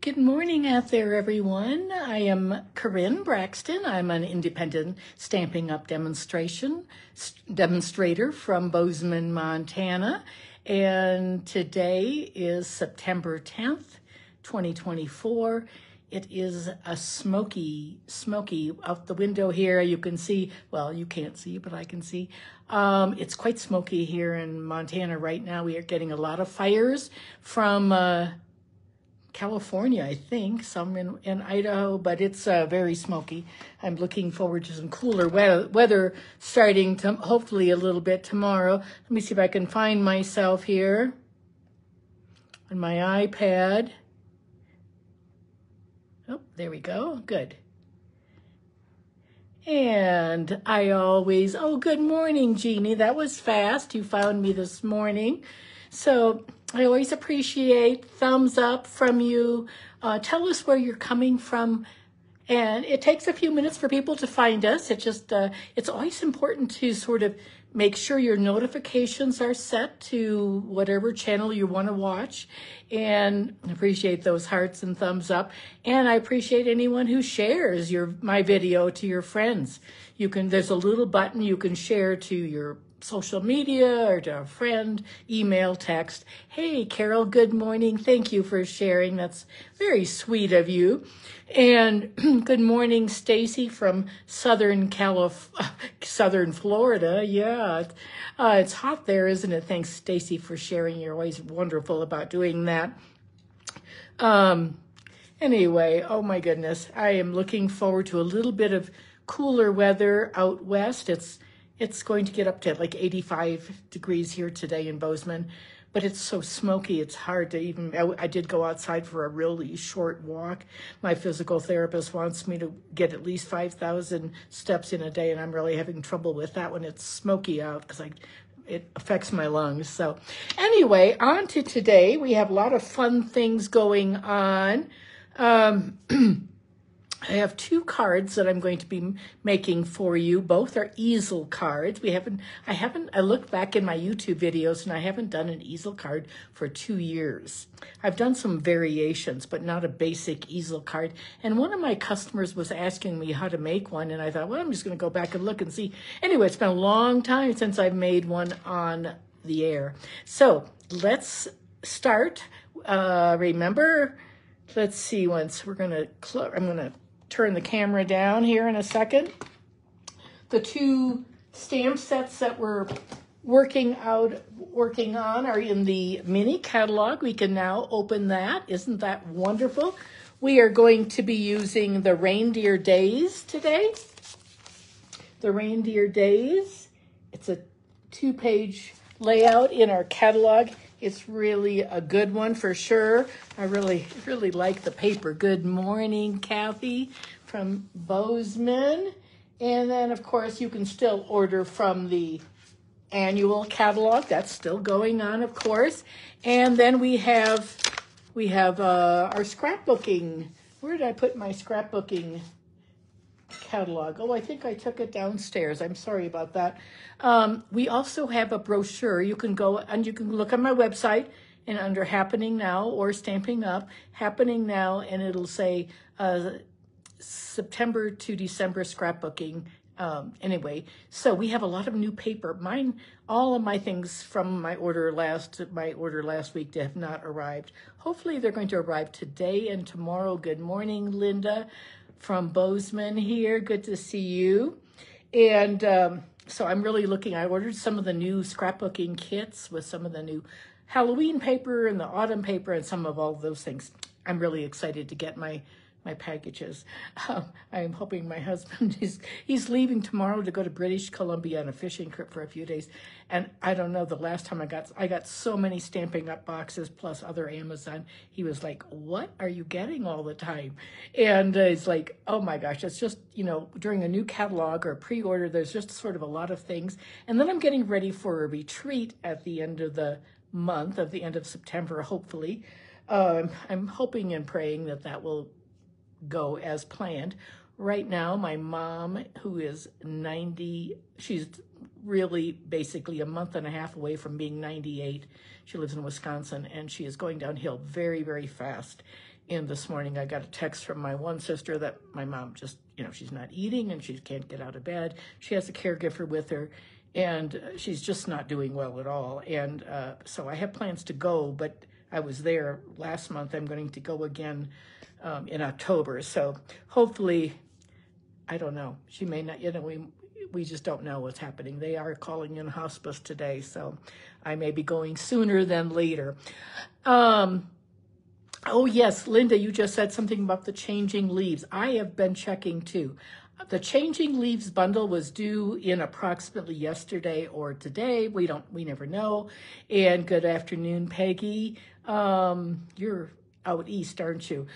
Good morning out there, everyone. I am Karin Braxton. I'm an independent Stampin' Up! Demonstrator from Bozeman, Montana. And today is September 10th, 2024. It is a smoky out the window here. You can see, well, you can't see, but I can see. It's quite smoky here in Montana right now. We are getting a lot of fires from California, I think, some in Idaho, but it's very smoky. I'm looking forward to some cooler weather starting to hopefully a little bit tomorrow. Let me see if I can find myself here on my iPad. Oh, there we go. Good. And I always, oh, good morning, Jeannie. That was fast. You found me this morning. So I always appreciate thumbs up from you. Tell us where you're coming from. And it takes a few minutes for people to find us. It's always important to sort of make sure your notifications are set to whatever channel you want to watch. And I appreciate those hearts and thumbs up. And I appreciate anyone who shares my video to your friends. There's a little button you can share to your social media or to a friend, email, text. Hey, Carol, good morning. Thank you for sharing. That's very sweet of you. And good morning, Stacy from Southern Florida. Yeah, it's hot there, isn't it? Thanks, Stacy, for sharing. You're always wonderful about doing that. Anyway, oh my goodness. I am looking forward to a little bit of cooler weather out west. It's going to get up to like 85 degrees here today in Bozeman, but it's so smoky, it's hard to even, I did go outside for a really short walk. My physical therapist wants me to get at least 5,000 steps in a day, and I'm really having trouble with that when it's smoky out because it affects my lungs. So anyway, on to today. We have a lot of fun things going on. I have two cards that I'm going to be making for you. Both are easel cards. I looked back in my YouTube videos and I haven't done an easel card for 2 years. I've done some variations, but not a basic easel card. And one of my customers was asking me how to make one, and I thought, well, I'm just going to go back and look and see. Anyway, it's been a long time since I've made one on the air. So let's start. Remember, let's see, I'm going to turn the camera down here in a second. The two stamp sets that we're working on are in the mini catalog. We can now open that. Isn't that wonderful? We are going to be using the Reindeer Days today. The Reindeer Days. It's a 2-page layout in our catalog. It's really a good one for sure. I really like the paper. Good morning, Kathy from Bozeman. And then, of course, you can still order from the annual catalog. That's still going on, of course. And then we have our scrapbooking. Where did I put my scrapbooking catalog? Oh, I think I took it downstairs. I'm sorry about that. We also have a brochure. You can go and you can look on my website and under Happening Now or Stamping Up, Happening Now, and it'll say September to December scrapbooking. Anyway, so we have a lot of new paper. All of my things from my order last week have not arrived. Hopefully they're going to arrive today and tomorrow. Good morning, Linda from Bozeman here. Good to see you. And so I'm really I ordered some of the new scrapbooking kits with some of the new Halloween paper and the autumn paper and some of all of those things. I'm really excited to get my packages. I'm hoping my husband, he's leaving tomorrow to go to British Columbia on a fishing trip for a few days. And I don't know, the last time I got so many Stamping Up boxes plus other Amazon. He was like, what are you getting all the time? And it's like, oh my gosh, it's just, during a new catalog or pre-order, there's just sort of a lot of things. And then I'm getting ready for a retreat at the end of the month, at the end of September, hopefully. I'm hoping and praying that will go as planned. Right now, my mom, who is 90, she's really basically a month and a half away from being 98. She lives in Wisconsin, and she is going downhill very, very fast. And this morning I got a text from my one sister that my mom just, she's not eating and she can't get out of bed. She has a caregiver with her and she's just not doing well at all. And so I have plans to go, but I was there last month. I'm going to go again in October. So hopefully, I don't know. She may not, we just don't know what's happening. They are calling in hospice today, so I may be going sooner than later. Oh, yes, Linda, you just said something about the changing leaves. I have been checking, too. The changing leaves bundle was due in approximately yesterday or today. We never know. And good afternoon, Peggy. You're out east, aren't you?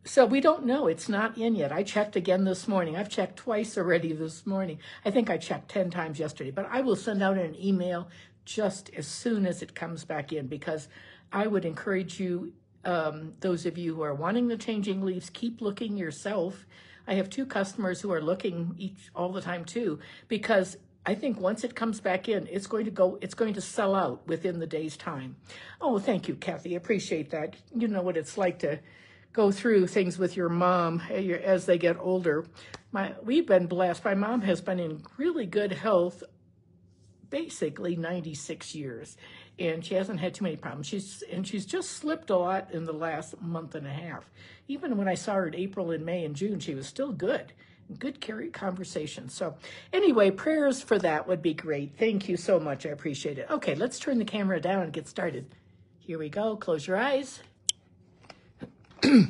So we don't know. It's not in yet. I checked again this morning. I've checked twice already this morning. I think I checked 10 times yesterday. But I will send out an email just as soon as it comes back in, because I would encourage you, those of you who are wanting the changing leaves, keep looking yourself. I have 2 customers who are looking all the time too, because I think once it comes back in, it's going to sell out within the day's time. Oh, thank you, Kathy. Appreciate that. You know what it's like to go through things with your mom as they get older. We've been blessed. My mom has been in really good health basically 96 years, and she hasn't had too many problems. She's just slipped a lot in the last month and a half. Even when I saw her in April and May and June, she was still good conversation. So anyway, prayers for that would be great. Thank you so much. I appreciate it. Okay, let's turn the camera down and get started. Here we go. Close your eyes. Let's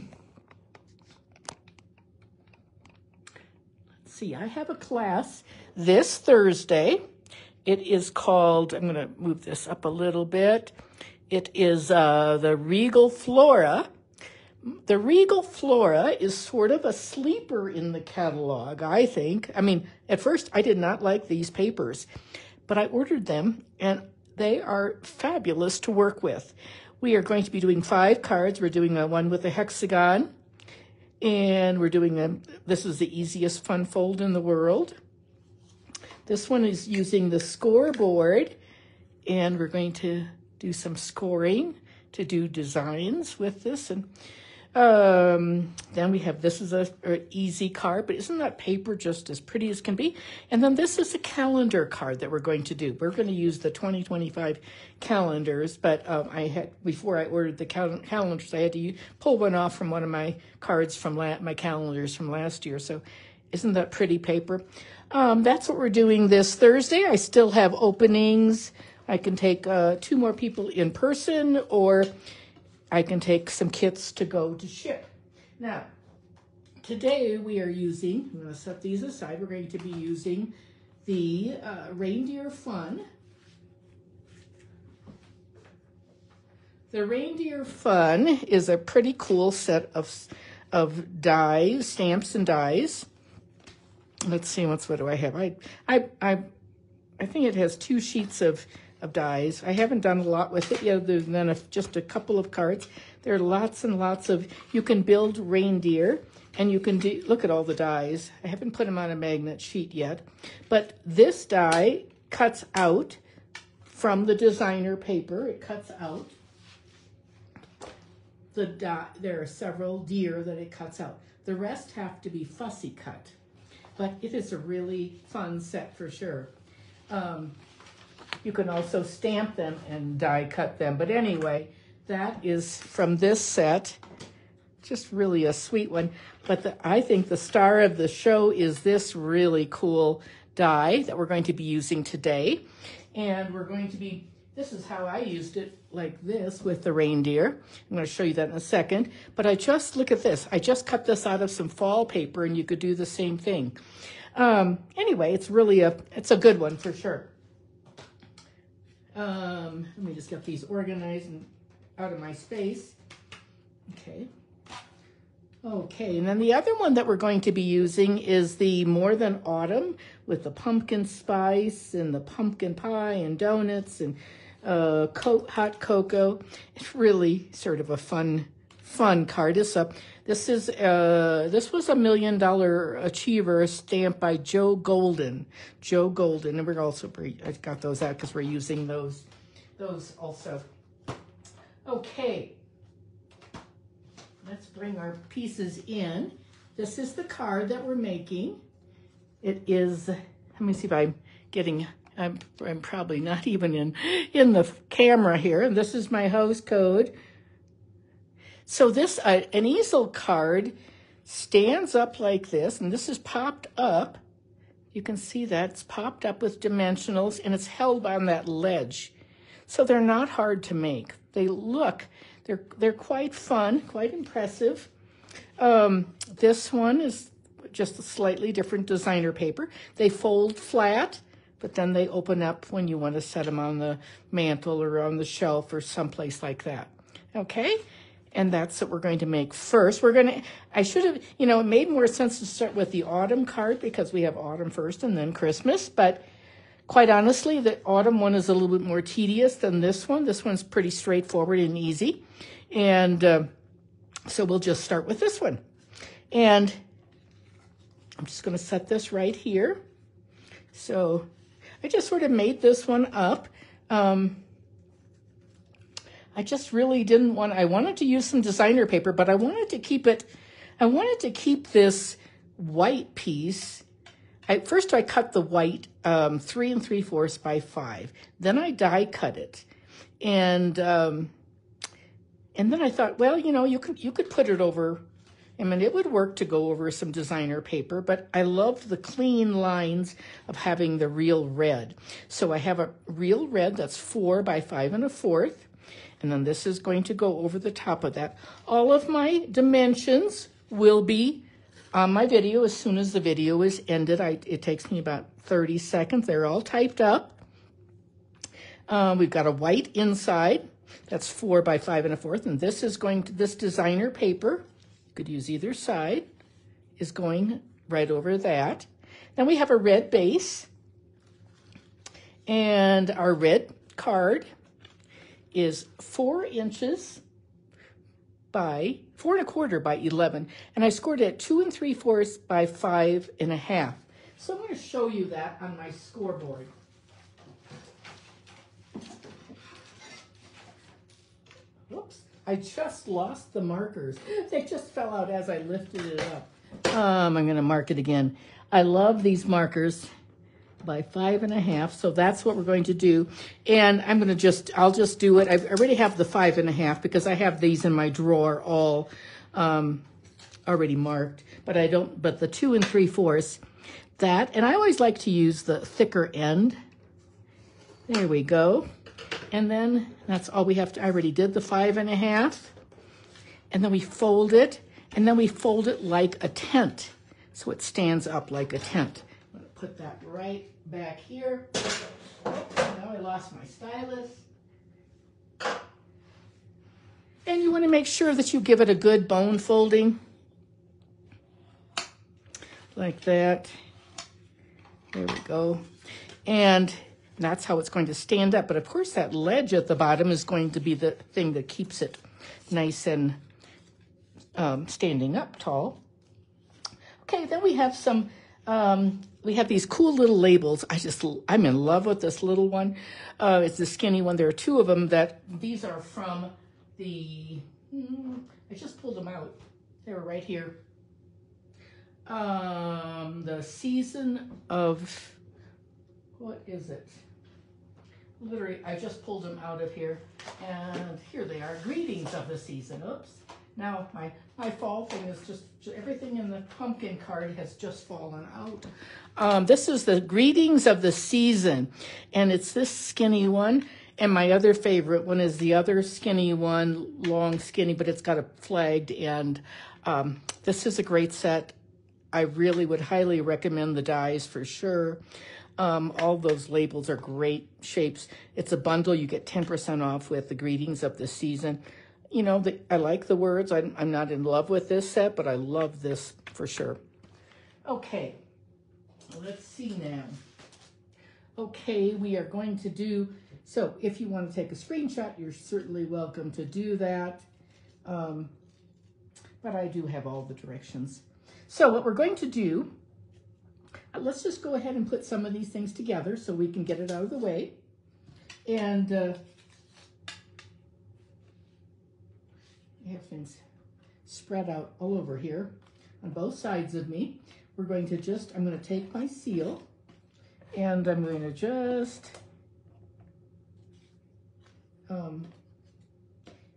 see, I have a class this Thursday. It is called, I'm going to move this up a little bit. It is the Regal Flora. The Regal Flora is sort of a sleeper in the catalog, I think. I mean, at first I did not like these papers, but I ordered them and they are fabulous to work with. We are going to be doing 5 cards. We're doing one with a hexagon, and we're doing this is the easiest fun fold in the world. This one is using the scoreboard, and we're going to do some scoring to do designs with this. And then we have, this is an easy card, but isn't that paper just as pretty as can be? And then this is a calendar card that we're going to do. We're going to use the 2025 calendars, but before I ordered the calendars, I had to pull one off from one of my cards from my calendars from last year. So isn't that pretty paper? That's what we're doing this Thursday. I still have openings. I can take 2 more people in person, or I can take some kits to go to ship. Now, today we are using, I'm going to set these aside, we're going to be using the Reindeer Fun. The Reindeer Fun is a pretty cool set of dies, stamps and dies. Let's see, what do I have? I think it has 2 sheets of dies. I haven't done a lot with it yet, other than just a couple of cards. There are lots and lots of, you can build reindeer, and you can look at all the dies. I haven't put them on a magnet sheet yet, but this die cuts out from the designer paper. It cuts out the die. There are several deer that it cuts out. The rest have to be fussy cut, but it is a really fun set for sure. You can also stamp them and die cut them. But anyway, that is from this set. Just really a sweet one. But I think the star of the show is this really cool die that we're going to be using today. And we're going to be, this is how I used it, like this with the reindeer. I'm going to show you that in a second. But look at this. I just cut this out of some fall paper, and you could do the same thing. Anyway, it's really it's a good one for sure. Let me just get these organized and out of my space. Okay, and then the other one that we're going to be using is the More Than Autumn with the pumpkin spice and the pumpkin pie and donuts and hot cocoa. It's really sort of a fun card. This was a $1 Million Achiever stamp by Joe Golden. And we're also, I got those out because we're using those also. Okay. let's bring our pieces in. This is the card that we're making. It is, let me see if I'm getting, I'm probably not even in the camera here. And this is my host code. So this, an easel card stands up like this, and this is popped up. You can see that it's popped up with dimensionals, and it's held on that ledge. So they're not hard to make. They look, they're quite fun, quite impressive. This one is just a slightly different designer paper. They fold flat, but then they open up when you want to set them on the mantle or on the shelf or someplace like that. Okay? And that's what we're going to make first. I should have, it made more sense to start with the autumn card because we have autumn first and then Christmas. But quite honestly, the autumn one is a little bit more tedious than this one. This one's pretty straightforward and easy. And so we'll just start with this one. And I'm just going to set this right here. So I just sort of made this one up. I just really didn't want, I wanted to use some designer paper, but I wanted to keep this white piece. First I cut the white 3 3/4 by 5. Then I die cut it. And then I thought, well, you could put it over, it would work to go over some designer paper, but I loved the clean lines of having the real red. So I have a real red that's 4 by 5 1/4. And then this is going to go over the top of that. All of my dimensions will be on my video as soon as the video is ended. It takes me about 30 seconds. They're all typed up. We've got a white inside. That's 4 by 5 1/4. And this is this designer paper, you could use either side, is going right over that. Then we have a red base. And our red card is 4 inches by 4 1/4 by 11, and I scored it at 2 3/4 by 5 1/2. So I'm going to show you that on my scoreboard. Oops, I just lost the markers. They just fell out as I lifted it up. I'm going to mark it again. I love these markers. By 5 1/2, so that's what we're going to do. And I'll just do it. I already have the 5 1/2 because I have these in my drawer all already marked, but the 2 3/4, that, and I always like to use the thicker end. There we go. And then that's all we have to, I already did the 5 1/2, and then we fold it, and then we fold it like a tent, so it stands up like a tent. Put that right back here. Oh, now I lost my stylus. And you want to make sure that you give it a good bone folding. Like that. There we go. And that's how it's going to stand up. But of course that ledge at the bottom is going to be the thing that keeps it nice and standing up tall. Okay, then we have some... we have these cool little labels. I'm in love with this little one. It's the skinny one. There are 2 of them these are from I just pulled them out. They were right here. The season of, what is it? Literally, I just pulled them out of here. And here they are. Greetings of the season. Oops. Now, my fall thing is just everything in the pumpkin card has just fallen out. This is the Greetings of the Season, and it's this skinny one. And my other favorite one is the other skinny one, long skinny, but it's got a flagged end. This is a great set. I really would highly recommend the dies for sure. All those labels are great shapes. It's a bundle. You get 10% off with the Greetings of the Season. I like the words. I'm not in love with this set, but I love this for sure. Okay, let's see now. Okay, we are going to do, so if you want to take a screenshot, you're certainly welcome to do that. But I do have all the directions. So what we're going to do, let's just go ahead and put some of these things together so we can get it out of the way. And have things. spread out all over here on both sides of me. We're going to just, I'm going to take my seal and I'm going to just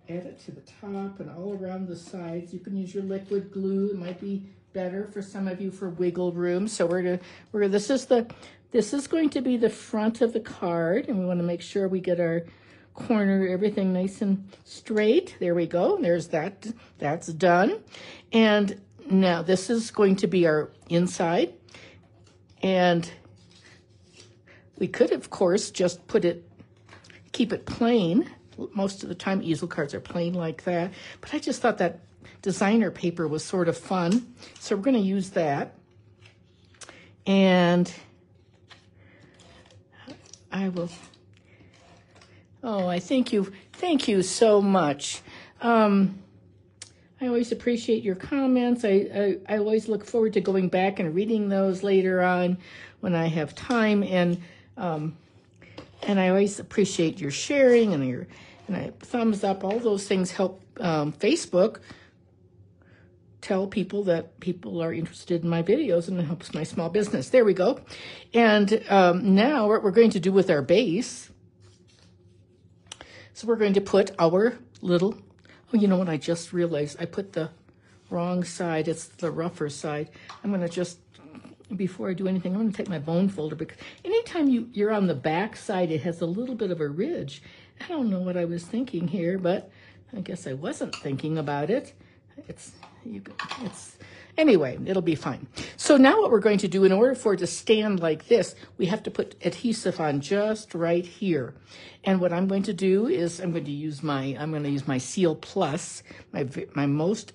add it to the top and all around the sides. You can use your liquid glue. It might be better for some of you for wiggle room. So this is going to be the front of the card, and we want to make sure we get our corner, everything nice and straight. There we go. There's that. That's done. And now this is going to be our inside. And we could, of course, just keep it plain. Most of the time easel cards are plain like that, but I just thought that designer paper was sort of fun, so we're going to use that. And I will, I thank you so much. I always appreciate your comments. I always look forward to going back and reading those later on when I have time, and I always appreciate your sharing and thumbs up. All those things help Facebook tell people that people are interested in my videos, and it helps my small business. There we go. And now what we're going to do with our base, so we're going to put our little, you know what, I just realized I put the wrong side. It's the rougher side. I'm going to just, before I do anything, I'm going to take my bone folder, because anytime you're on the back side, it has a little bit of a ridge. I don't know what I was thinking here, but I guess I wasn't thinking about it. Anyway, it'll be fine. So now what we're going to do, in order for it to stand like this, we have to put adhesive on just right here. And what I'm going to do is I'm going to use my Seal Plus, the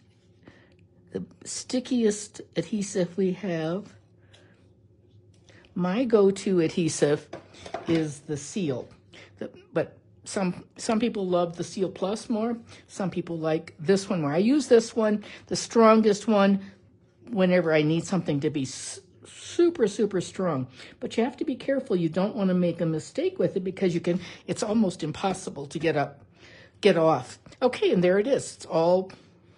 stickiest adhesive we have. My go-to adhesive is the Seal, but some people love the Seal Plus more. Some people like this one more. I use this one, the strongest one, whenever I need something to be super, super strong. But you have to be careful. You don't want to make a mistake with it, because it's almost impossible to get off. Okay, and there it is. It's all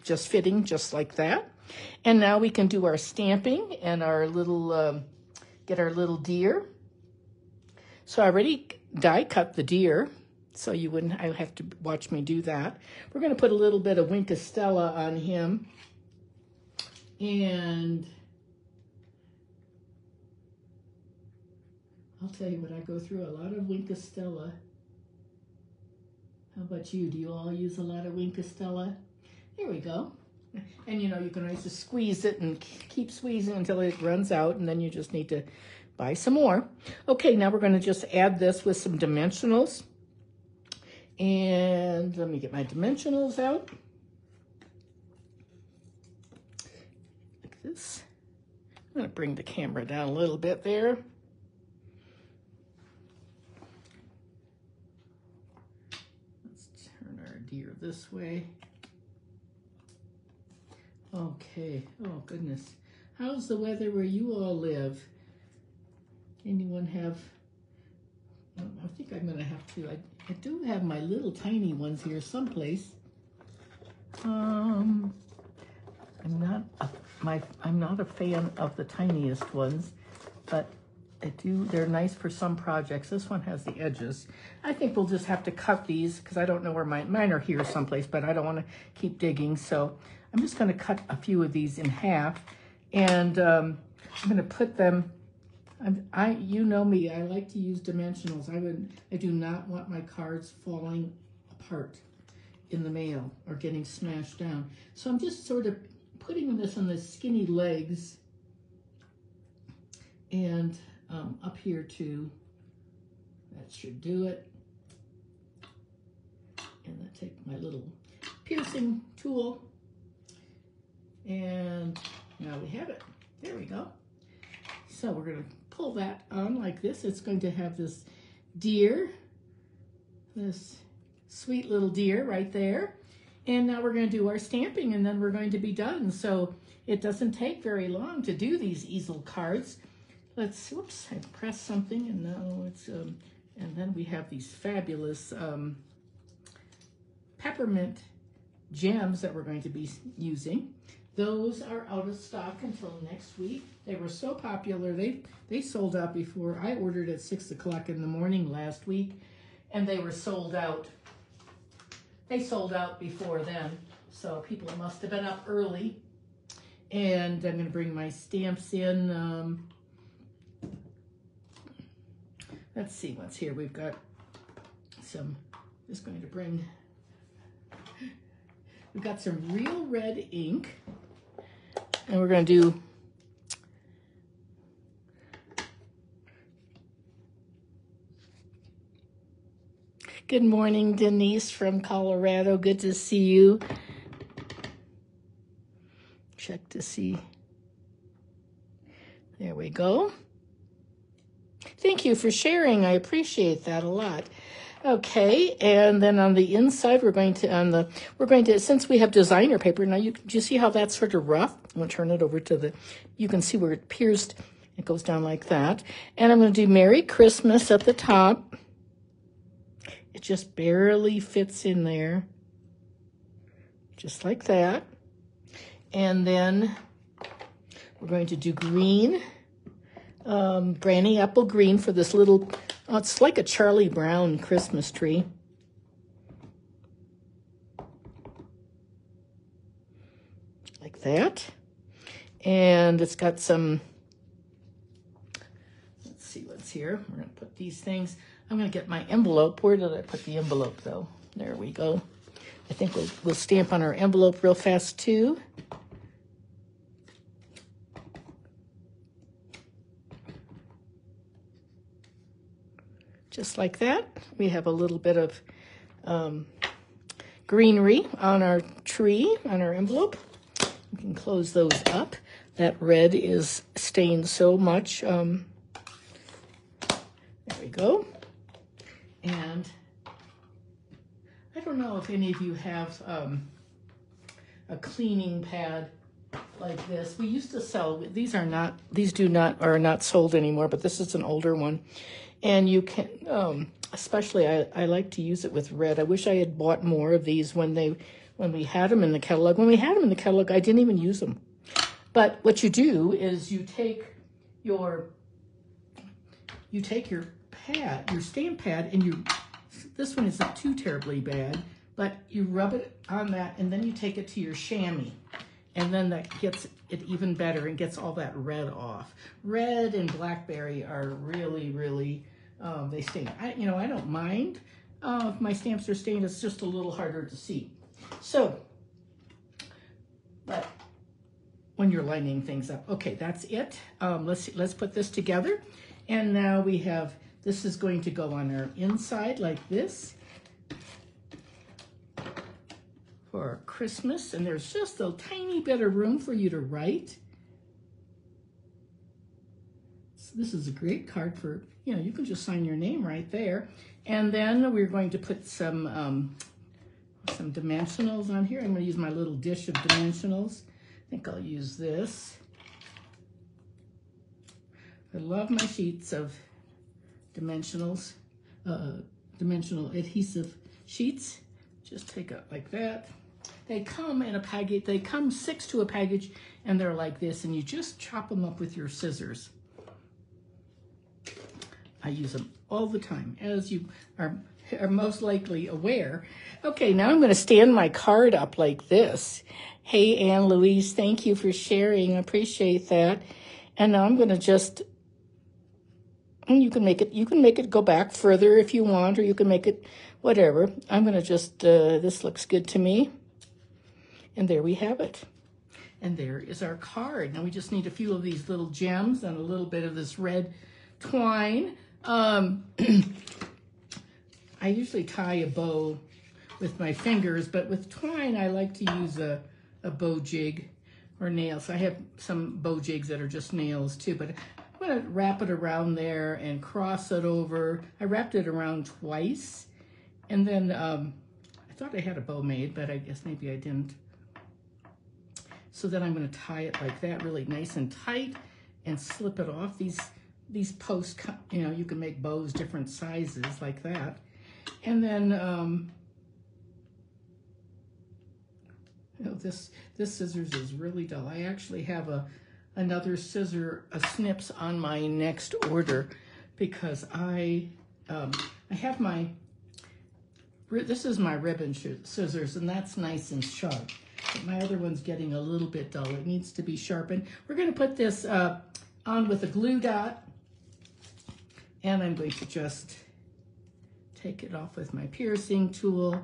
just fitting just like that. And now we can do our stamping and our little, get our little deer. So I already die cut the deer, so you wouldn't have to watch me do that. We're going to put a little bit of Winkostella on him. And I'll tell you what, I go through a lot of Winkostella. How about you? Do you all use a lot of Winkostella? There we go. And you can always just squeeze it and keep squeezing until it runs out, and then you just need to buy some more. Okay, now we're going to just add this with some dimensionals. And let me get my dimensionals out. Like this. I'm going to bring the camera down a little bit there. Let's turn our deer this way. Okay. Oh, goodness. How's the weather where you all live? Anyone have... I think I'm going to have to... I do have my little tiny ones here someplace. I'm not a fan of the tiniest ones, but they're nice for some projects. This one has the edges. I think we'll just have to cut these, because I don't know where mine are here someplace, but I don't want to keep digging. So I'm just going to cut a few of these in half, and I'm going to put them... you know me, I like to use dimensionals. I do not want my cards falling apart in the mail or getting smashed down. So I'm just sort of putting this on the skinny legs, and up here too. That should do it. And I take my little piercing tool, and now we have it. There we go. So we're going to pull that on like this. It's going to have this deer, this sweet little deer right there. And now we're going to do our stamping, and then we're going to be done. So it doesn't take very long to do these easel cards. Whoops, I pressed something, and now it's, and then we have these fabulous peppermint gems that we're going to be using. Those are out of stock until next week. They were so popular, they sold out before. I ordered at 6 o'clock in the morning last week, and they were sold out. They sold out before then, so people must have been up early. And I'm going to bring my stamps in. Let's see what's here. We've got some, just going to bring, we've got some real red ink. And we're going to do good morning, Denise from Colorado. Good to see you. Check to see. There we go. Thank you for sharing. I appreciate that a lot. Okay, and then on the inside, we're going to, since we have designer paper, now do you see how that's sort of rough? I'm going to turn it over to the, you can see where it pierced. It goes down like that. And I'm going to do Merry Christmas at the top. It just barely fits in there. Just like that. And then we're going to do green, granny apple green for this little, it's like a Charlie Brown Christmas tree. Like that. And it's got some, let's see what's here. We're going to put these things. I'm going to get my envelope. Where did I put the envelope, though? There we go. I think we'll stamp on our envelope real fast, too. Just like that. We have a little bit of greenery on our tree, on our envelope. We can close those up. That red is stained so much. There we go. And I don't know if any of you have a cleaning pad like this. We used to sell, these are not sold anymore, but this is an older one. And you can, especially I like to use it with red. I wish I had bought more of these when we had them in the catalog. When we had them in the catalog, I didn't even use them. But what you do is you take your pad, your stamp pad, and this one isn't too terribly bad, but you rub it on that, and then you take it to your chamois. And then that gets it even better and gets all that red off. Red and blackberry are really, really, they stain. I don't mind if my stamps are stained. It's just a little harder to see. So, but when you're lining things up. Okay, that's it. Let's put this together. And now we have, this is going to go on our inside like this. For Christmas, and there's just a tiny bit of room for you to write. So this is a great card for, you can just sign your name right there. And then we're going to put some dimensionals on here. I'm going to use my little dish of dimensionals. I think I'll use this. I love my sheets of dimensionals, dimensional adhesive sheets. Just take it like that. They come in a package, they come 6 to a package, and they're like this, and you just chop them up with your scissors. I use them all the time, as you are most likely aware. Okay, now I'm going to stand my card up like this. Hey, Anne Louise, thank you for sharing. I appreciate that. And now I'm going to just, and you can make it go back further if you want, or you can make it whatever. I'm going to just, this looks good to me. And there we have it. And there is our card. Now we just need a few of these little gems and a little bit of this red twine. I usually tie a bow with my fingers, but with twine I like to use a bow jig or nails. I have some bow jigs that are just nails too, but I'm going to wrap it around there and cross it over. I wrapped it around twice, and then I thought I had a bow made, but I guess maybe I didn't. So then I'm going to tie it like that, really nice and tight, and slip it off. These posts, you can make bows different sizes like that. And then You know, this scissors is really dull. I actually have another scissor, a snips on my next order because I have this is my ribbon scissors, and that's nice and sharp. But my other one's getting a little bit dull. It needs to be sharpened. We're going to put this on with a glue dot, and I'm going to just take it off with my piercing tool,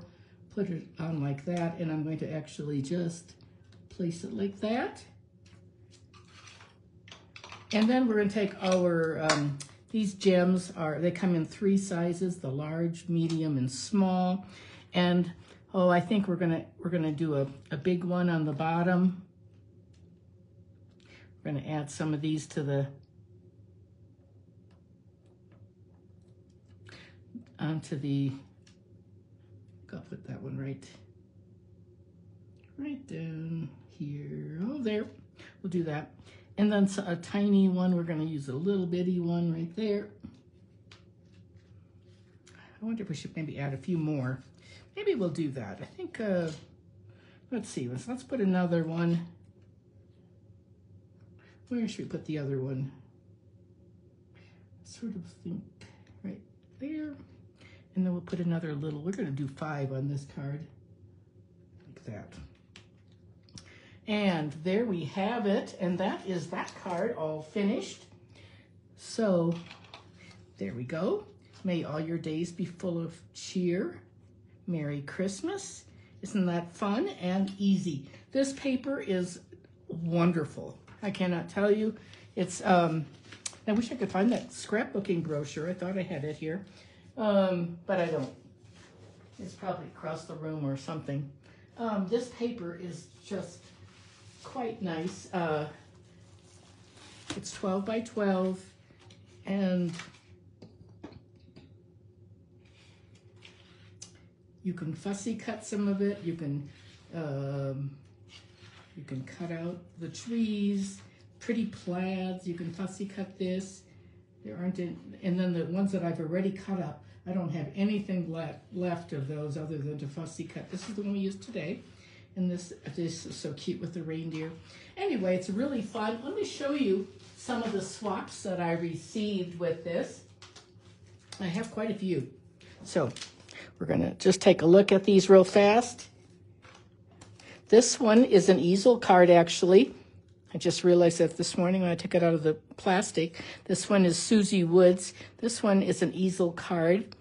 put it on like that, and I'm going to actually just place it like that. And then we're going to take our, these gems they come in 3 sizes, the large, medium, and small. And oh, I think we're gonna do a big one on the bottom. We're gonna add some of these to I'll put that one right down here. Oh, there. We'll do that. And then a tiny one, we're going to use a little bitty one right there. I wonder if we should maybe add a few more. Maybe we'll do that. I think, let's see, let's put another one. Where should we put the other one? Sort of think right there. And then we'll put another little, we're going to do 5 on this card, like that. And there we have it, and that is that card all finished. So there we go. May all your days be full of cheer. Merry Christmas. Isn't that fun and easy? This paper is wonderful. I cannot tell you. It's, I wish I could find that scrapbooking brochure. I thought I had it here, but I don't. It's probably across the room or something. This paper is just quite nice. It's 12 by 12, and you can fussy cut some of it. You can cut out the trees, pretty plaids. You can fussy cut this. There aren't any, and then the ones that I've already cut up, I don't have anything left of those other than to fussy cut. This is the one we used today. And this is so cute with the reindeer. Anyway, it's really fun. Let me show you some of the swaps that I received with this. I have quite a few. So we're gonna just take a look at these real fast. This one is an easel card, actually. I just realized that this morning when I took it out of the plastic. This one is Susie Woods. This one is an easel card.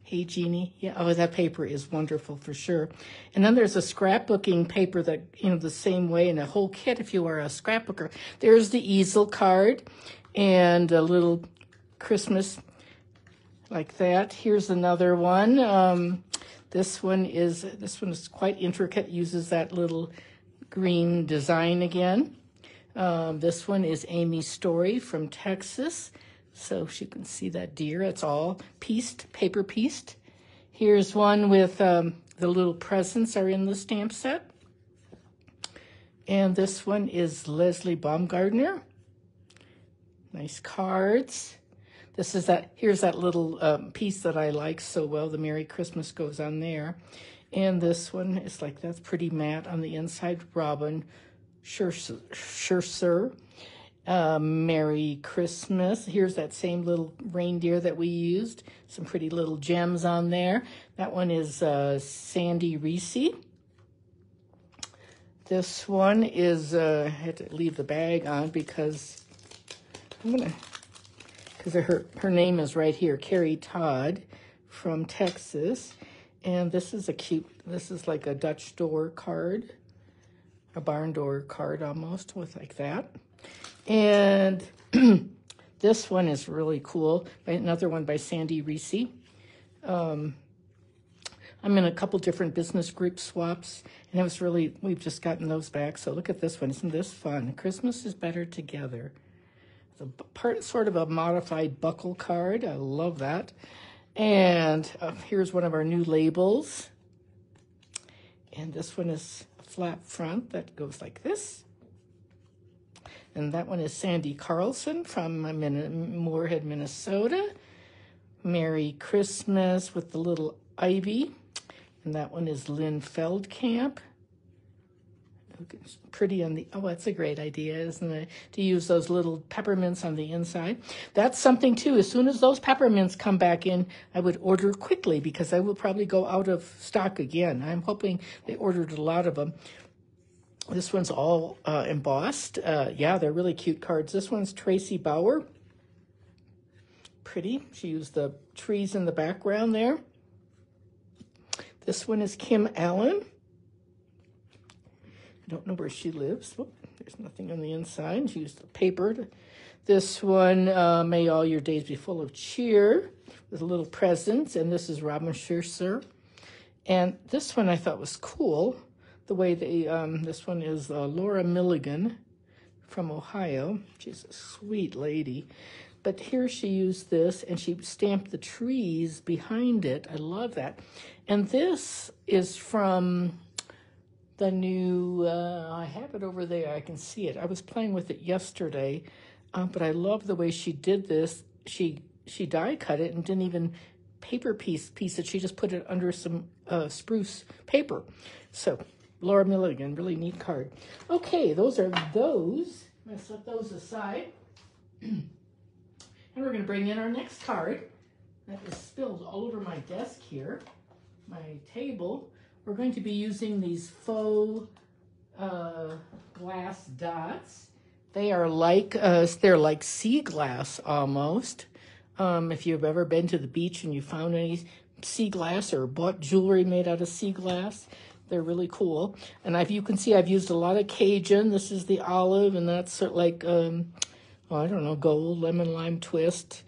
Hey, Jeannie. Yeah, oh, that paper is wonderful for sure. And then there's a scrapbooking paper that, you know, the same way in a whole kit if you are a scrapbooker. There's the easel card and a little Christmas like that. Here's another one. This one is quite intricate, uses that little green design again. This one is Amy's Story from Texas. So she can see that deer. It's all pieced, paper pieced. Here's one with the little presents are in the stamp set. And this one is Leslie Baumgartner. Nice cards. This is here's that little piece that I like so well. The Merry Christmas goes on there. And this one is like, that's pretty matte on the inside. Robin, sure sir. Merry Christmas. Here's that same little reindeer that we used. Some pretty little gems on there. That one is Sandy Reese. This one is, I had to leave the bag on because her name is right here, Carrie Todd from Texas. And this is this is like a Dutch door card, a barn door card almost, with like that. And this one is really cool. Another one by Sandy Reese. I'm in a couple different business group swaps, and it was really, we've just gotten those back. So look at this one. Isn't this fun? Christmas is better together. It's sort of a modified buckle card. I love that. And here's one of our new labels. And this one is a flat front that goes like this. And that one is Sandy Carlson from Moorhead, Minnesota. Merry Christmas with the little ivy. And that one is Lynn Feldkamp. It's pretty on the, oh, that's a great idea, isn't it? To use those little peppermints on the inside. That's something too. As soon as those peppermints come back in, I would order quickly because I will probably go out of stock again. I'm hoping they ordered a lot of them. This one's all embossed. Yeah, they're really cute cards. This one's Tracy Bauer. Pretty. She used the trees in the background there. This one is Kim Allen. I don't know where she lives. Oh, there's nothing on the inside. She used the paper. This one, May All Your Days Be Full of Cheer, with little presents. And this is Robin Scherzer. And this one I thought was cool. The way they, this one is Laura Milligan from Ohio. She's a sweet lady. But here she used this, and she stamped the trees behind it. I love that. And this is from the new, I have it over there. I can see it. I was playing with it yesterday, but I love the way she did this. She die cut it and didn't even paper piece it. She just put it under some spruce paper. So Laura Milligan, really neat card. Okay, those are those. I'm going to set those aside. And we're going to bring in our next card. That is spilled all over my desk here, my table. We're going to be using these faux glass dots. They are like they're like sea glass almost. If you've ever been to the beach and you found any sea glass or bought jewelry made out of sea glass, they're really cool. And you can see I've used a lot of Cajun. This is the olive, and that's sort of like I don't know, gold, lemon, lime twist.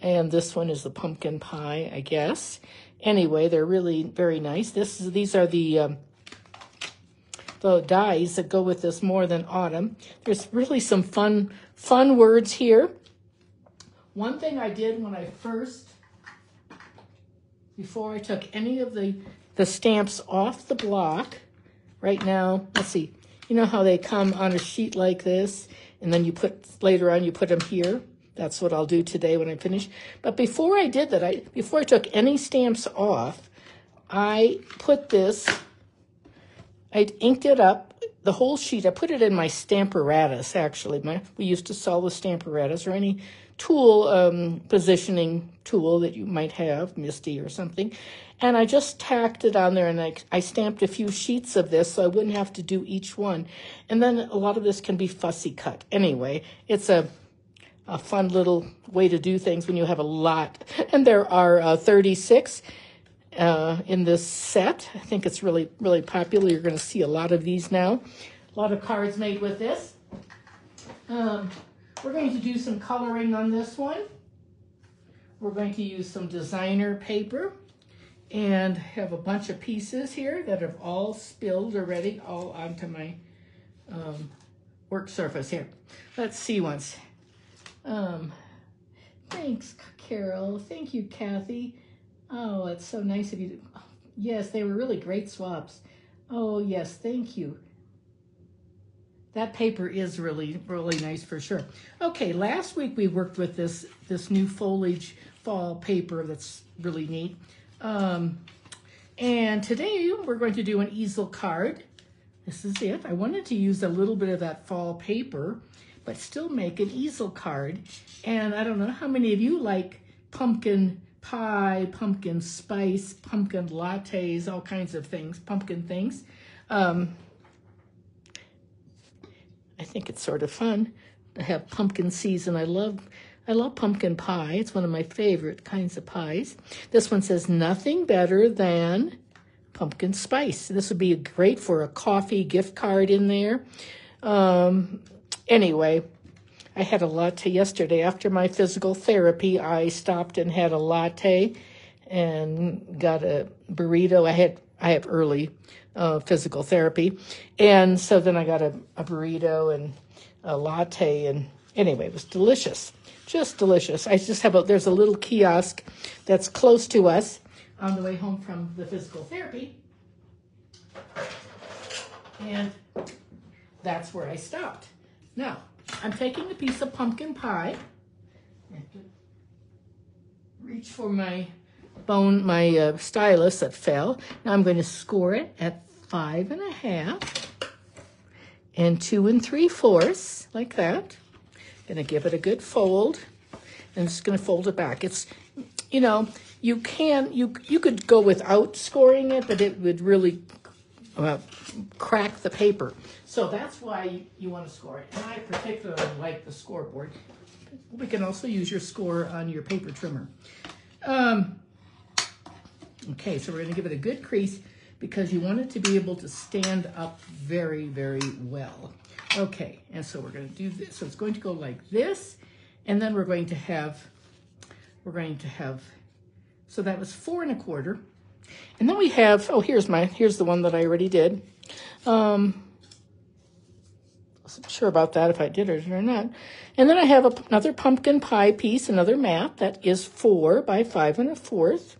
And this one is the pumpkin pie, I guess. Anyway, they're really very nice. These are the dies that go with this more than autumn. There's really some fun words here. One thing I did when I first, before I took any of the stamps off the block, right now, let's see, you know how they come on a sheet like this, and then later on you put them here? That's what I'll do today when I finish. But before I did that, before I took any stamps off, I put this, I inked it up, the whole sheet. I put it in my Stamparatus, actually. We used to sell the Stamparatus, or any tool, positioning tool that you might have, Misty or something. And I just tacked it on there, and I stamped a few sheets of this so I wouldn't have to do each one. And then a lot of this can be fussy cut. Anyway, it's a fun little way to do things when you have a lot. And there are 36 in this set. I think it's really, really popular. You're going to see a lot of these now. A lot of cards made with this. We're going to do some coloring on this one. We're going to use some designer paper and have a bunch of pieces here that have all spilled already, all onto my work surface here. Let's see once. Thanks, Carol. Thank you, Kathy. Oh, it's so nice of you. Yes, they were really great swaps. Oh, yes, thank you. That paper is really, really nice for sure. Okay, last week we worked with this new foliage fall paper that's really neat. And today we're going to do an easel card. This is it. I wanted to use a little bit of that fall paper, but still make an easel card. And I don't know how many of you like pumpkin pie, pumpkin spice, pumpkin lattes, all kinds of things, pumpkin things. I think it's sort of fun to have pumpkin season. I love pumpkin pie. It's one of my favorite kinds of pies. This one says nothing better than pumpkin spice. This would be great for a coffee gift card in there. Anyway, I had a latte yesterday. After my physical therapy, I stopped and had a latte and got a burrito. I have early physical therapy. And so then I got a burrito and a latte. And anyway, it was delicious. Just delicious. There's a little kiosk that's close to us on the way home from the physical therapy. And that's where I stopped. Now, I'm taking a piece of pumpkin pie. I have to reach for my stylus that fell. Now I'm going to score it at 5 1/2 and 2 3/4, like that. Gonna give it a good fold, and just gonna fold it back. It's, you know, you could go without scoring it, but it would really crack the paper. So that's why you want to score it. And I particularly like the scoreboard. We can also use your score on your paper trimmer. Okay, so we're going to give it a good crease because you want it to be able to stand up very, very well. Okay, and so we're going to do this. So it's going to go like this, and then we're going to have, so that was 4 1/4. And then we have, oh, here's the one that I already did. Wasn't sure about that if I did it or not. And then I have another pumpkin pie piece, another mat that is 4 by 5 1/4.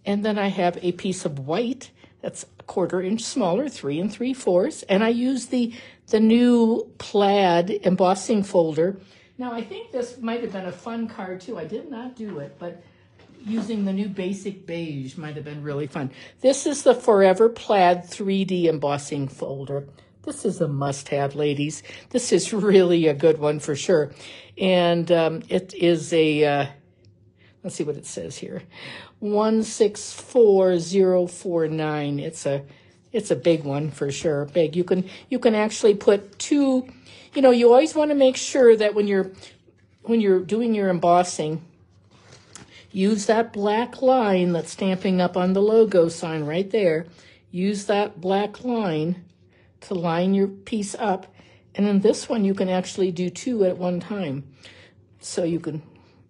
And then I have a piece of white that's 1/4 inch smaller, 3 3/4. And I use the new plaid embossing folder. Now I think this might have been a fun card too. I did not do it, but using the new basic beige might have been really fun. This is the Forever Plaid 3D embossing folder. This is a must-have, ladies. This is really a good one for sure. And it is a, let's see what it says here, 164049. It's a big one for sure. Big. You can actually put 2. You know, you always want to make sure that when you're doing your embossing, use that black line that's stamping up on the logo sign right there. Use that black line to line your piece up. And in this one, you can actually do 2 at one time. So you can,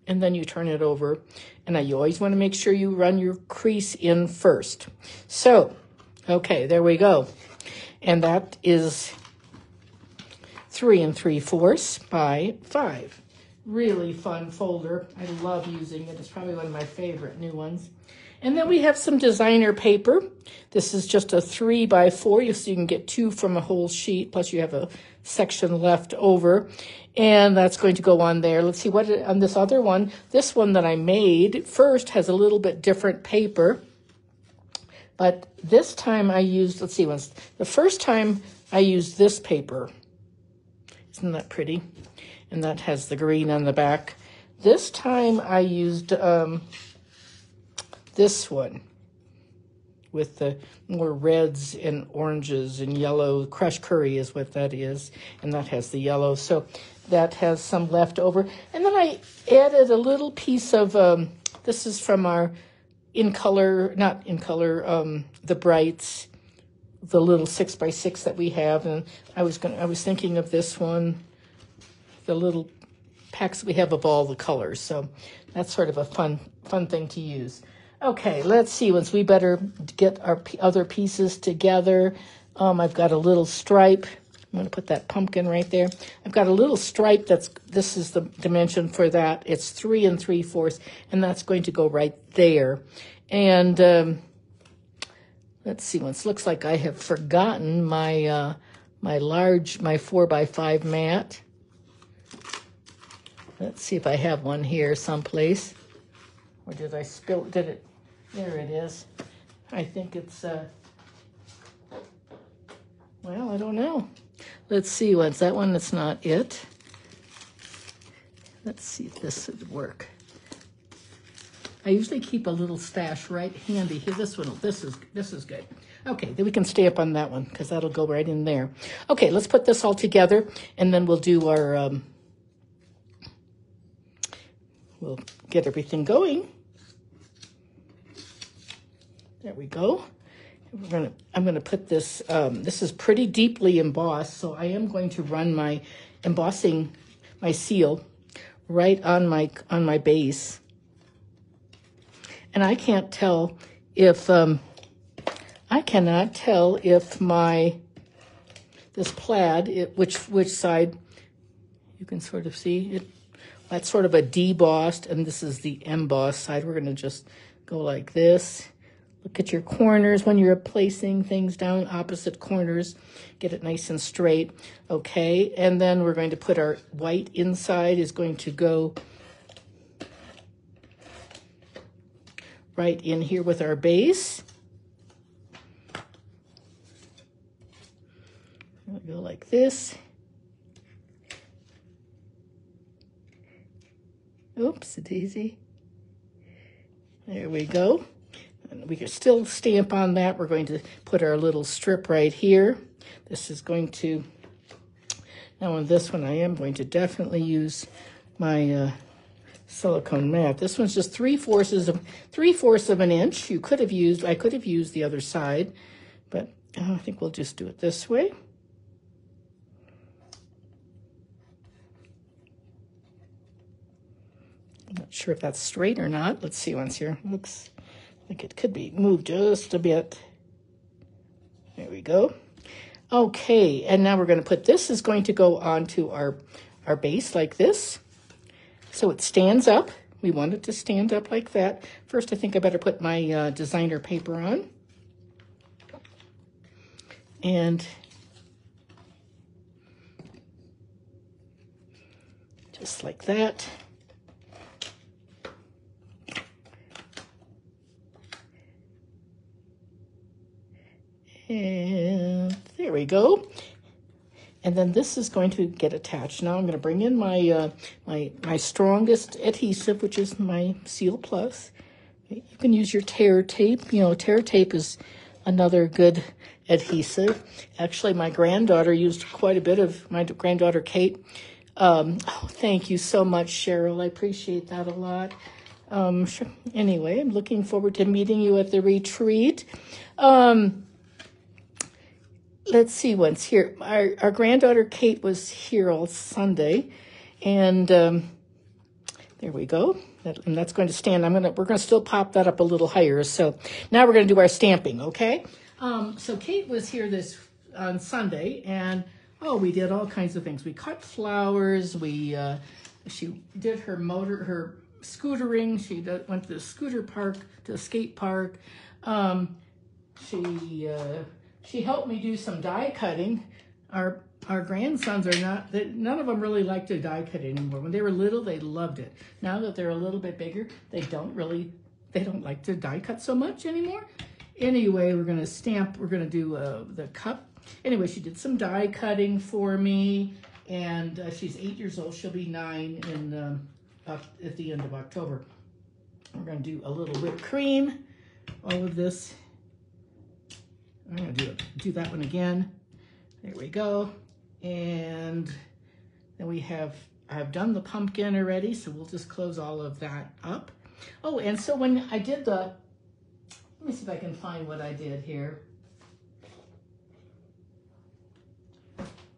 and then you turn it over. And you always want to make sure you run your crease in first. So, okay, there we go. And that is 3 3/4 by 5. Really fun folder. I love using it. It's probably one of my favorite new ones. And then we have some designer paper. This is just a 3 by 4, so you can get 2 from a whole sheet, plus you have a section left over. And that's going to go on there. Let's see what on this other one. This one that I made first has a little bit different paper. But this time I used, let's see, the first time I used this paper. Isn't that pretty? And that has the green on the back. This time I used this one with the more reds and oranges and yellow. Crushed curry is what that is, and that has the yellow. So that has some left over. And then I added a little piece of, this is from our the Brights, the little 6 by 6 that we have. And I was thinking of this one, the little packs that we have of all the colors. So that's sort of a fun thing to use. Okay, let's see. Once we better get our other pieces together. I've got a little stripe. I'm going to put that pumpkin right there. I've got a little stripe this is the dimension for that. It's 3 3/4, and that's going to go right there. And let's see. Once looks like I have forgotten my my 4 by 5 mat. Let's see if I have one here someplace. Or did I spill? Did it? There it is. I think it's, well, I don't know. Let's see. What's that one? That's not it. Let's see if this would work. I usually keep a little stash right handy. Here, this one. This is good. Okay, then we can stay up on that one because that'll go right in there. Okay, let's put this all together, and then we'll do our. We'll get everything going. There we go. I'm gonna put this. This is pretty deeply embossed, so I am going to run my embossing, my seal, right on my base. And I can't tell if this plaid, which side, you can sort of see it. That's sort of a debossed, and this is the embossed side. We're going to just go like this. Look at your corners when you're placing things down, opposite corners. Get it nice and straight. Okay, and then we're going to put our white inside is going to go right in here with our base. We'll go like this. Oops, daisy. There we go. And we can still stamp on that. We're going to put our little strip right here. This is going to, now on this one I am going to definitely use my silicone mat. This one's just 3/4 of an inch. I could have used the other side, but I think we'll just do it this way. I'm not sure if that's straight or not. Let's see once here. Looks like it could be moved just a bit. There we go. Okay, and now we're going to put this is going to go onto our base like this. So it stands up. We want it to stand up like that. First, I think I better put my designer paper on. And just like that. And there we go. And then this is going to get attached. Now I'm going to bring in my my strongest adhesive, which is my Seal Plus. You can use your tear tape. You know, tear tape is another good adhesive. Actually, my granddaughter used quite a bit of, my granddaughter Kate. Oh, thank you so much, Cheryl. I appreciate that a lot. Sure. Anyway, I'm looking forward to meeting you at the retreat. Let's see what's here. Our granddaughter Kate was here all Sunday, and there we go. And that's going to stand. We're going to still pop that up a little higher. So now we're going to do our stamping, okay? So Kate was here on Sunday, and we did all kinds of things. We cut flowers. She did her scootering. She went to the scooter park, to the skate park. She helped me do some die cutting. Our grandsons are none of them really like to die cut anymore. When they were little, they loved it. Now that they're a little bit bigger, they don't like to die cut so much anymore. Anyway, we're gonna do the cup. Anyway, she did some die cutting for me, and she's 8 years old. She'll be 9 at the end of October. We're gonna do a little whipped cream. All of this. I'm going to do that one again. There we go. And then I've done the pumpkin already, so we'll just close all of that up. Oh, and so when I did let me see if I can find what I did here.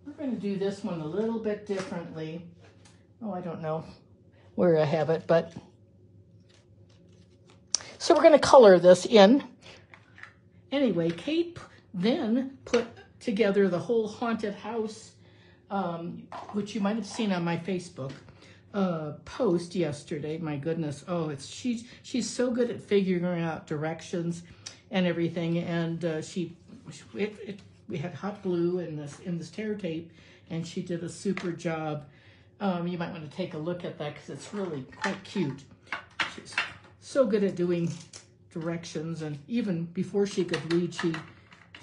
We're going to do this one a little bit differently. Oh, I don't know where I have it, but so we're going to color this in. Anyway, Kate then put together the whole haunted house, which you might have seen on my Facebook post yesterday. My goodness, she's so good at figuring out directions and everything. And we had hot glue in this tear tape, and she did a super job. You might want to take a look at that because it's really quite cute. She's so good at doing directions, and even before she could read, she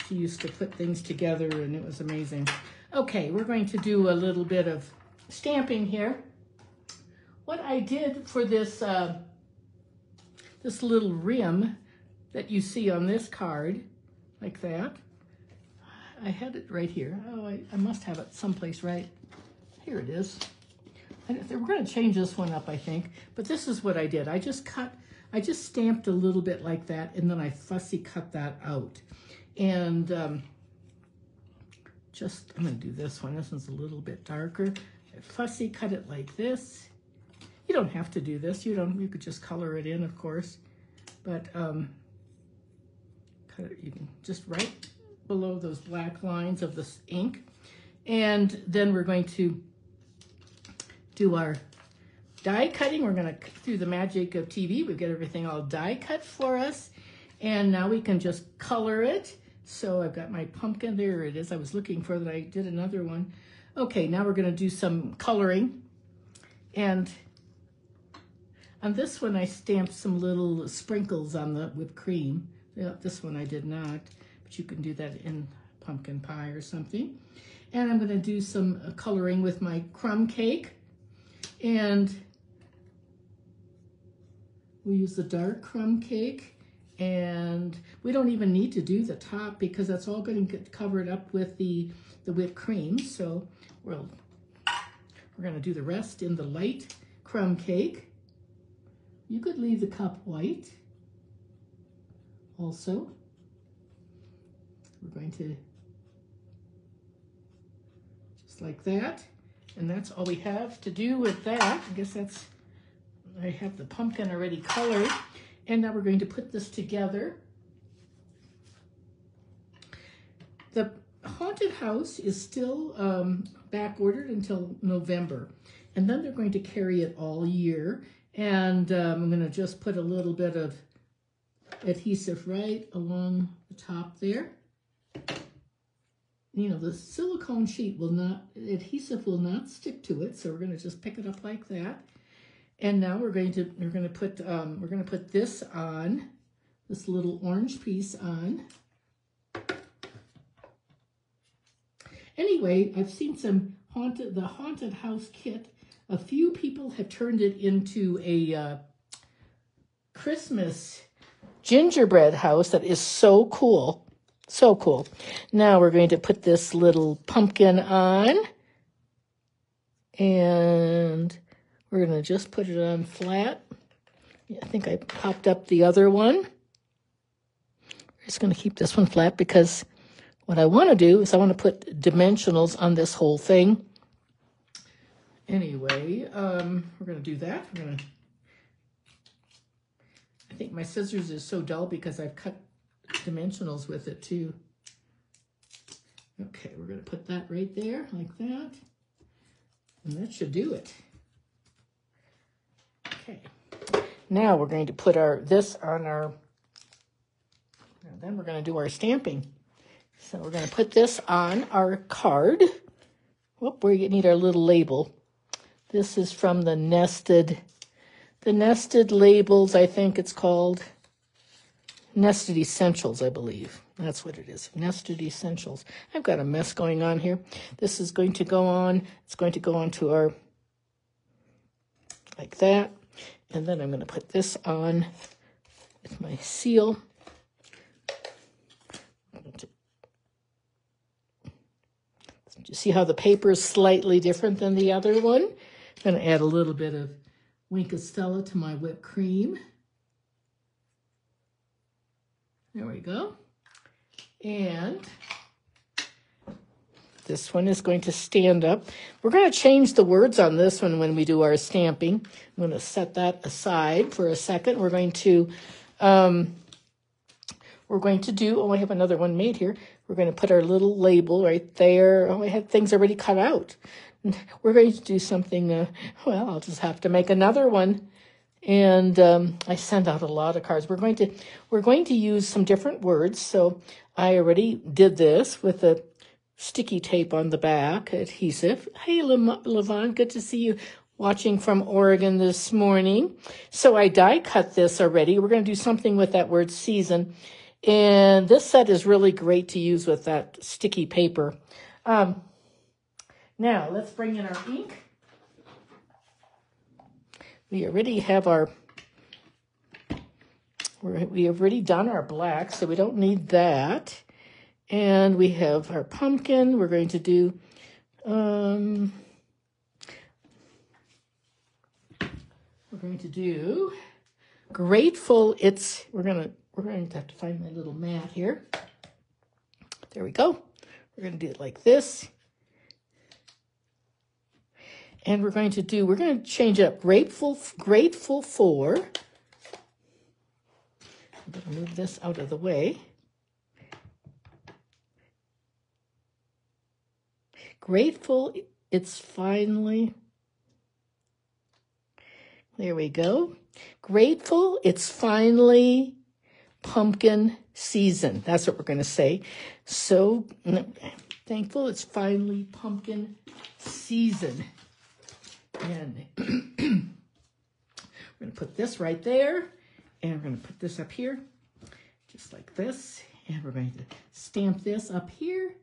used to put things together, and it was amazing. Okay, we're going to do a little bit of stamping here. What I did for this this little rim that you see on this card, like that, I had it right here. Oh, I must have it someplace, right? Here it is. We're going to change this one up, I think, but this is what I did. I just stamped a little bit like that, and then I fussy cut that out. And I'm going to do this one. This one's a little bit darker. I fussy cut it like this. You don't have to do this. You could just color it in, of course. But cut it, you can just right below those black lines of this ink. And then we're going to do our die cutting. We're going to, through the magic of TV, we've got everything all die cut for us. And now we can just color it. So I've got my pumpkin. There it is. I was looking for that. I did another one. Okay, now we're going to do some coloring. And On this one, I stamped some little sprinkles on the whipped cream. Yeah, this one I did not, but you can do that in pumpkin pie or something. And I'm going to do some coloring with my crumb cake. And we use the dark crumb cake. And we don't even need to do the top because that's all going to get covered up with the whipped cream. So we're going to do the rest in the light crumb cake. You could leave the cup white also. We're going to just like that. And that's all we have to do with that. I guess that's, I have the pumpkin already colored. And now we're going to put this together. The haunted house is still back ordered until November. And then they're going to carry it all year. And I'm going to just put a little bit of adhesive right along the top there. You know, the silicone sheet will not, adhesive will not stick to it. So we're going to just pick it up like that. And now we're going to put this on, this little orange piece on. Anyway, I've seen some the haunted house kit. A few people have turned it into a Christmas gingerbread house that is so cool. So cool. Now we're going to put this little pumpkin on. And we're going to just put it on flat. Yeah, I think I popped up the other one. We're just going to keep this one flat because what I want to do is I want to put dimensionals on this whole thing. Anyway, we're going to do that. I think my scissors is so dull because I've cut dimensionals with it too. Okay, we're going to put that right there like that. And that should do it. Okay. Now we're going to put this on our, then we're going to do our stamping. So we're going to put this on our card. Whoop, we need our little label. This is from the Nested Labels, I think it's called. Nested Essentials, I believe. That's what it is, Nested Essentials. I've got a mess going on here. This is going to go on, it's going to go onto our, like that. And then I'm going to put this on with my seal. You see how the paper is slightly different than the other one? I'm going to add a little bit of Wink of Stella to my whipped cream. There we go. And this one is going to stand up. We're going to change the words on this one when we do our stamping. I'm going to set that aside for a second. We're going to do, oh, I have another one made here. We're going to put our little label right there. Oh, I had things already cut out. We're going to do something, well, I'll just have to make another one. And I send out a lot of cards. We're going to use some different words. So I already did this with the sticky tape on the back, adhesive. Hey, Levon, good to see you watching from Oregon this morning. So I die cut this already. We're going to do something with that word season. And this set is really great to use with that sticky paper. Now, let's bring in our ink. We already have we have already done our black, so we don't need that. And we have our pumpkin. We're going to do, grateful. We're going to have to find my little mat here. There we go. We're going to do it like this. And we're going to change up grateful for. I'm going to move this out of the way. Grateful, it's finally, there we go. Grateful, it's finally pumpkin season. That's what we're going to say. So thankful, it's finally pumpkin season. And We're going to put this right there, and we're going to put this up here, just like this. And we're going to stamp this up here.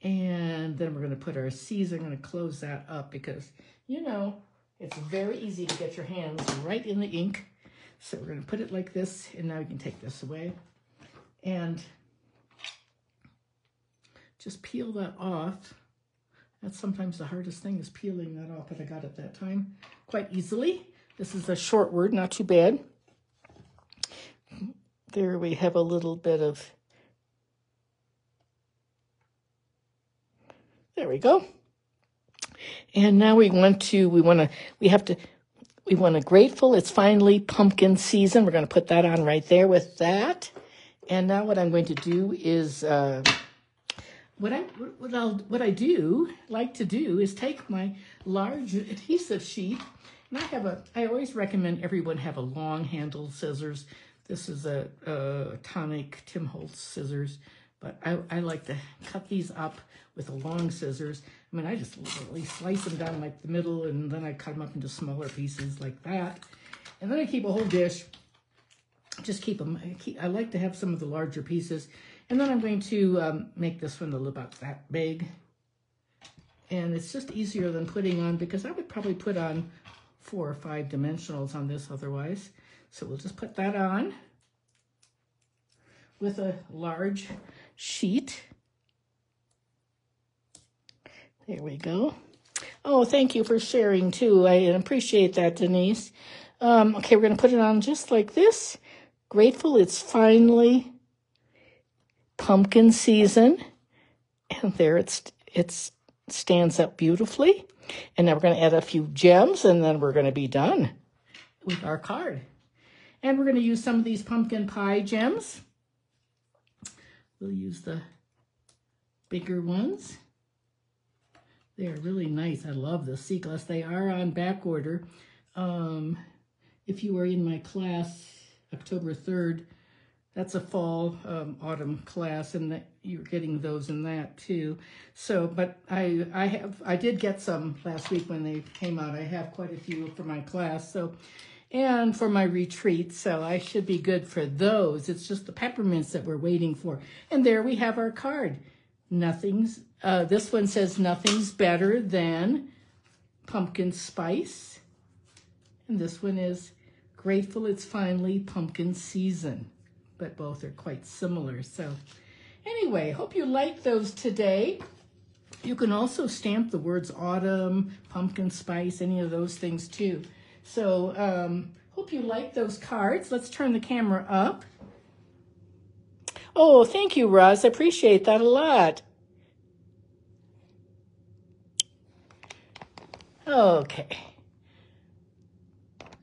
And then we're going to put our C's. I'm going to close that up because, you know, it's very easy to get your hands right in the ink. So we're going to put it like this, and now you can take this away. And just peel that off. That's sometimes the hardest thing, is peeling that off, but I got it that time quite easily. This is a short word, not too bad. There we have a little bit of, there we go. And now we want a grateful, it's finally pumpkin season. We're going to put that on right there with that. And now what I'm going to do is, what I like to do is take my large adhesive sheet, and I always recommend everyone have a long handled scissors. This is a Tonic Tim Holtz scissors, but I like to cut these up with the long scissors. I mean, I just literally slice them down like the middle, and then I cut them up into smaller pieces like that. And then I keep a whole dish. Just keep them. I like to have some of the larger pieces. And then I'm going to make this one about that big. And it's just easier than putting on, because I would probably put on 4 or 5 dimensionals on this otherwise. So we'll just put that on with a large sheet. There we go. Oh, thank you for sharing too. I appreciate that, Denise. Okay, we're going to put it on just like this. Grateful it's finally pumpkin season. And there it stands up beautifully. And now we're going to add a few gems, and then we're going to be done with our card. And we're going to use some of these pumpkin pie gems. We'll use the bigger ones. They're really nice. I love the sea glass. They are on back order. If you were in my class, October 3rd, that's a fall, autumn class, and you're getting those in that too. So, but I did get some last week when they came out. I have quite a few for my class, so, and for my retreat, so I should be good for those. It's just the peppermints that we're waiting for. And there we have our card. This one says nothing's better than pumpkin spice. And this one is grateful it's finally pumpkin season. But both are quite similar. So anyway, hope you like those today. You can also stamp the words autumn, pumpkin spice, any of those things too. So hope you like those cards. Let's turn the camera up. Oh, thank you, Roz. I appreciate that a lot. Okay.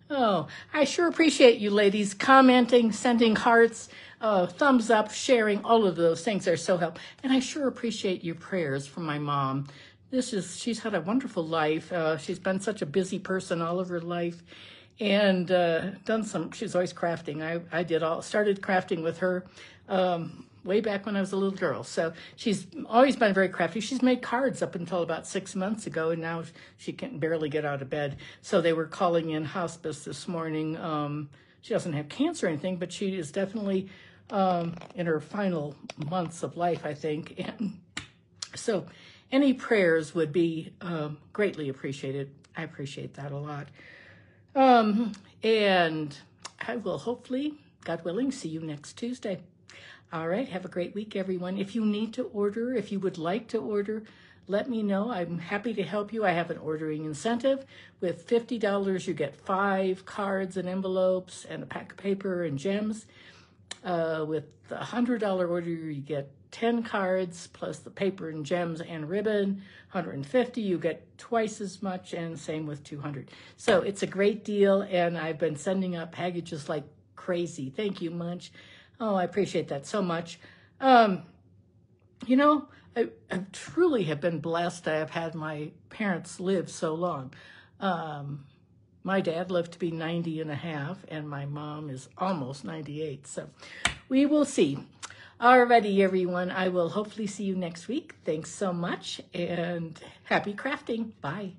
Oh, I sure appreciate you ladies commenting, sending hearts, thumbs up, sharing. All of those things are so helpful. And I sure appreciate your prayers for my mom. She's had a wonderful life. She's been such a busy person all of her life, and she's always crafting. I started crafting with her way back when I was a little girl. So she's always been very crafty. She's made cards up until about 6 months ago, and now she can barely get out of bed. So they were calling in hospice this morning. She doesn't have cancer or anything, but she is definitely in her final months of life, I think. And so any prayers would be greatly appreciated. I appreciate that a lot. And I will hopefully, God willing, see you next Tuesday. All right, have a great week, everyone. If you need to order, if you would like to order, let me know. I'm happy to help you. I have an ordering incentive. With $50, you get 5 cards and envelopes and a pack of paper and gems. With the $100 order, you get 10 cards plus the paper and gems and ribbon. $150, you get twice as much, and same with $200. So it's a great deal, and I've been sending out packages like crazy. Thank you much. Oh, I appreciate that so much. You know, I truly have been blessed to have had my parents live so long. My dad lived to be 90 and a half, and my mom is almost 98. So we will see. Alrighty, everyone. I will hopefully see you next week. Thanks so much, and happy crafting. Bye.